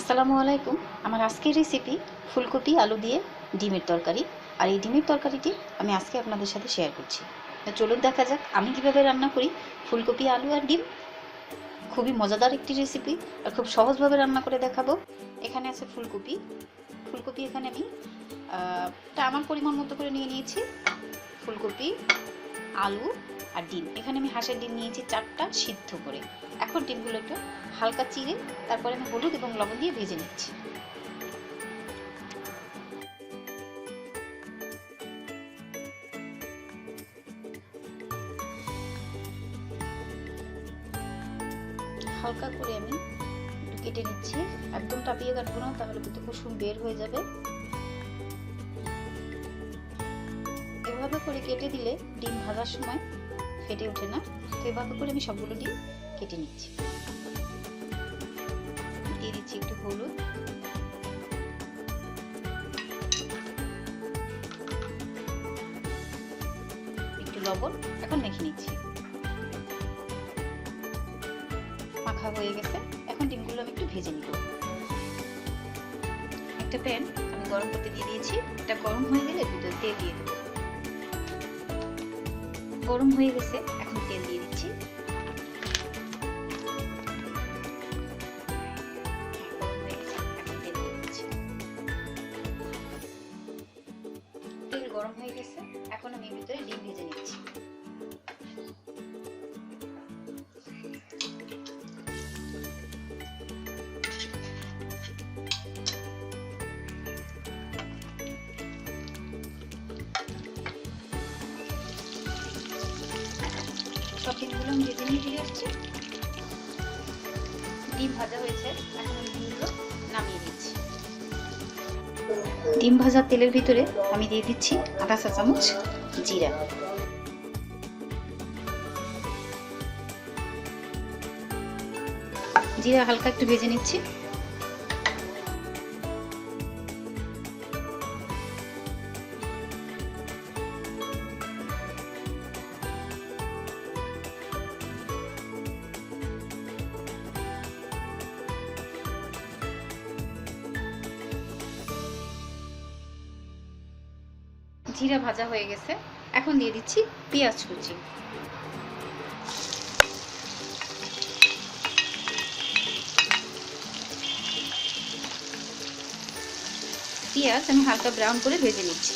আসসালামু আলাইকুম। আমার আজকের রেসিপি ফুলকপি আলু দিয়ে ডিমের তরকারি। আর এই ডিমের তরকারিটি আমি আজকে আপনাদের সাথে শেয়ার করছি। চলুন দেখা যাক আমি কিভাবে রান্না করি ফুলকপি আলু আর ডিম। খুবই মজাদার একটি রেসিপি আর খুব সহজভাবে রান্না করে দেখাবো। এখানে আছে ফুলকপি। এখানে আমি আমার পরিমাণ মতো করে নিয়ে নিয়েছি। ফুলকপি, আলু আর ডিম। এখানে আমি হাঁসের ডিম নিয়েছি 4টা সিদ্ধ করে। এখন ডিমগুলো একটু হালকা চিড়ে তারপরে আমি হলুদ এবং লবণ দিয়ে ভেজে নিচ্ছি। হালকা করে আমি একটু কেটে নিচ্ছি। একদম টাপিয়ে কাটবো না, তাহলে কিন্তু কুসুম বের হয়ে যাবে। এভাবে করে কেটে দিলে ডিম ভাজার সময় ফেটে ওঠে না। তো এভাবে করে আমি সবগুলো ডিম কেটে নিচ্ছি। দিয়ে দিচ্ছি একটু হলুদ, একটু লবণ। এখন মেখে নিচ্ছি। মাখা হয়ে গেছে। এখন ডিমগুলো আমি একটু ভেজে নিব। একটা প্যান আমি গরম করতে দিয়ে দিয়েছি। এটা গরম হয়ে গেলে ভিতরে তেল দিয়ে দেবো। গরম হয়ে গেছে, এখন তেল দিয়ে দিচ্ছি। তেল গরম হয়ে গেছে, এখন আমি ভিতরে ডিম ভেজে নিচ্ছি। সব ডিমগুলো আমি ভেজে নিয়ে ফিরে আসছি। ডিম ভাজা হয়েছে, এখন আমি ডিমগুলো নামিয়ে দিচ্ছি। ডিম ভাজা তেলের ভিতরে আমি দিয়ে দিচ্ছি আধা চা চামচ জিরা। জিরা হালকা একটু ভেজে নিচ্ছি। জিরা ভাজা হয়ে গেছে, এখন দিয়ে দিচ্ছি পেঁয়াজ কুচি। পেঁয়াজ আমি হালকা ব্রাউন করে ভেজে নিচ্ছি।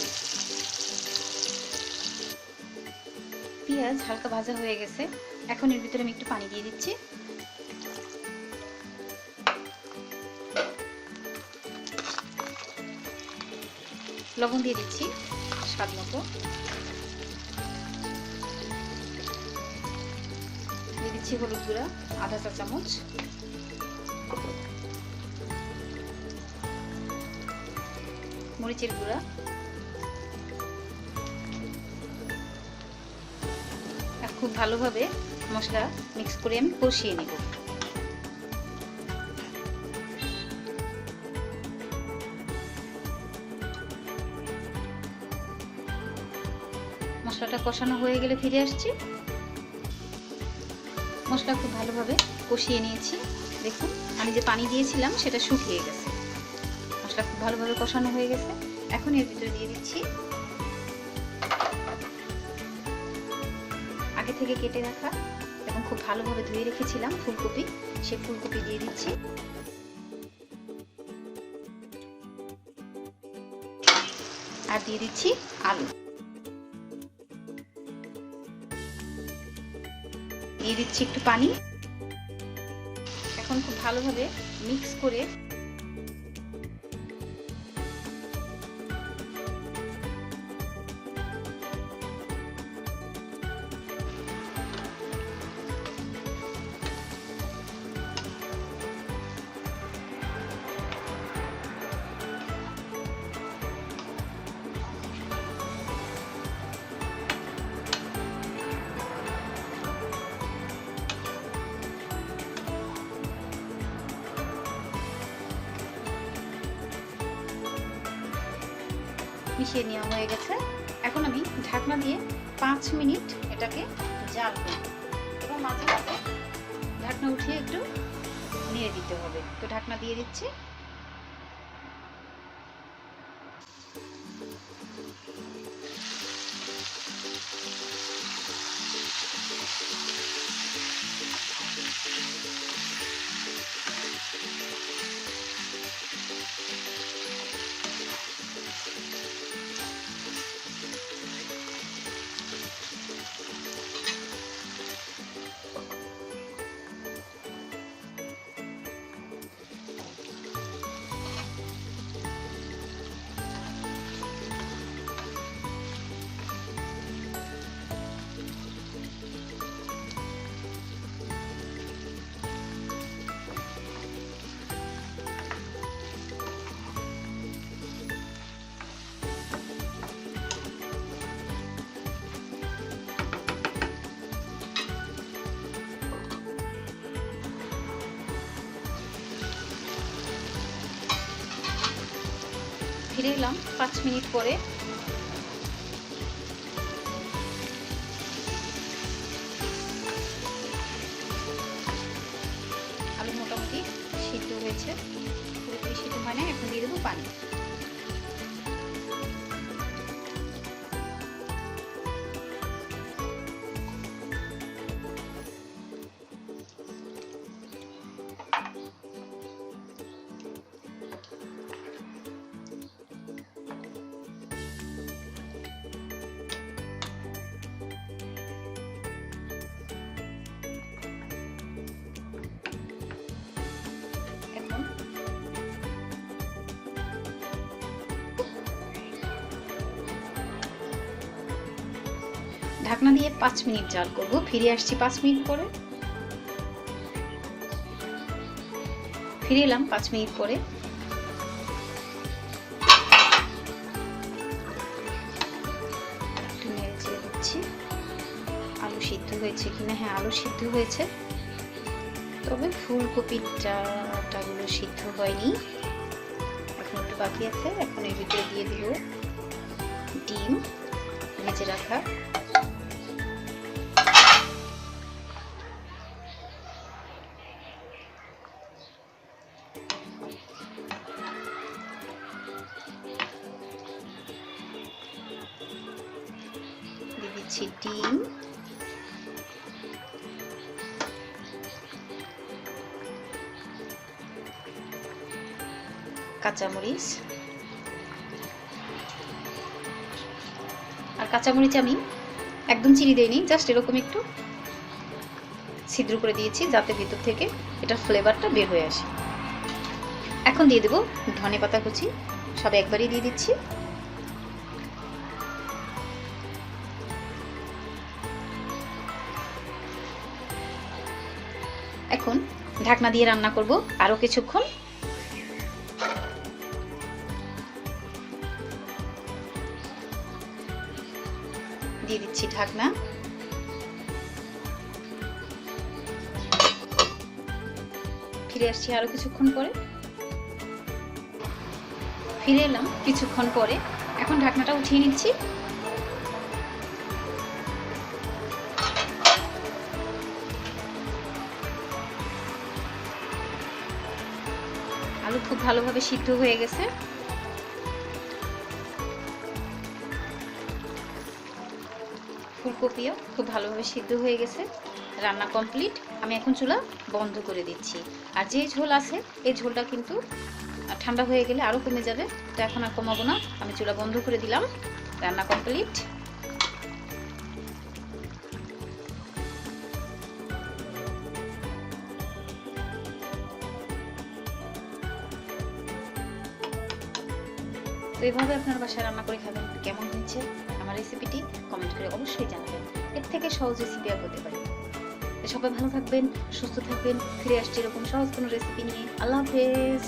পেঁয়াজ হালকা ভাজা হয়ে গেছে, এখন এর ভিতরে আমি একটু পানি দিয়ে দিচ্ছি। লবণ দিয়ে দিচ্ছি স্বাদ মতো। দিয়ে দিচ্ছি হলুদ গুঁড়া আধা চা চামচ, মরিচের গুঁড়া, আর খুব ভালোভাবে মশলা মিক্স করে আমি কষিয়ে নেব। মশলাটা কষানো হয়ে গেলে ফিরে আসছি। মশলা খুব ভালোভাবে কষিয়ে নিয়েছি। দেখুন আমি যে পানি দিয়েছিলাম সেটা শুকিয়ে গেছে। মশলা খুব ভালোভাবে কষানো হয়ে গেছে। এখন এর ভিতরে দিয়ে দিচ্ছি আগে থেকে কেটে রাখা এবং খুব ভালোভাবে ধুয়ে রেখেছিলাম ফুলকপি। সেই ফুলকপি দিয়ে দিচ্ছি। আর দিয়ে দিচ্ছি আলু। দিয়ে দিচ্ছি একটু পানি। এখন খুব ভালোভাবে মিক্স করে মিশিয়ে নেওয়া হয়ে গেছে। এখন আমি ঢাকনা দিয়ে 5 মিনিট এটাকে জাল করব এবং মাঝে মাঝে ঢাকনা উঠিয়ে একটু নেড়ে দিতে হবে। তো ঢাকনা দিয়ে দিচ্ছি। ফিরে এলাম 5 মিনিট পরে। আলু মোটামুটি সিদ্ধ হয়েছে, পুরোপুরি সিদ্ধ হয় না। এখন দিয়ে দেবো পানি। ঢাকনা দিয়ে 5 মিনিট জাল করব। ফিরে আসছি 5 মিনিট পরে। ফিরে এলাম 5 মিনিট পরে। একটু নেড়ে চেড়ে দিচ্ছি আলু সিদ্ধ হয়েছে কিনা। হ্যাঁ, আলু সিদ্ধ হয়েছে, তবে ফুলকপিটাগুলো সিদ্ধ হয়নি, এখন একটু বাকি আছে। এখন এর ভিতরে দিয়ে দিব ডিম ভেজে রাখা। দিয়ে দিচ্ছি ডিম, কাঁচামরিচ। আর কাঁচামরিচ আমি একদম চিনি দেইনি, জাস্ট এরকম একটু ছিদ্র করে দিয়েছি যাতে ভিতর থেকে এটার ফ্লেভারটা বের হয়ে আসে। এখন দিয়ে দেবো ধনেপাতা কুচি, সব একবারই দিয়ে দিচ্ছি। এখন ঢাকনা দিয়ে রান্না করব আরো কিছুক্ষণ। দিয়ে দিচ্ছি ঢাকনা। ফিরে আসছি আরো কিছুক্ষণ পরে। ফিরে এলাম কিছুক্ষণ পরে। এখন ঢাকনাটা উঠিয়ে নিচ্ছি। আলু খুব ভালোভাবে সিদ্ধ হয়ে গেছে। ফুলকপিও খুব ভালোভাবে সিদ্ধ হয়ে গেছে। রান্না কমপ্লিট। আমি এখন চুলা বন্ধ করে দিচ্ছি। আর যে ঝোল আছে এই ঝোলটা কিন্তু ঠান্ডা হয়ে গেলে আরো কমে যাবে, তো এখন আর কমাবো না। আমি চুলা বন্ধ করে দিলাম। রান্না কমপ্লিট। তো এইভাবে আপনার বাসায় রান্না করে খাবেন। কেমন হয়েছে আমার রেসিপিটি কমেন্ট করে অবশ্যই জানাবেন। এর থেকে সহজ রেসিপি আর হতে পারে। সবাই ভালো থাকবেন, সুস্থ থাকবেন। ফিরে আসছি এরকম সহজ কোনো রেসিপি নিয়ে। আল্লাহ হাফেজ।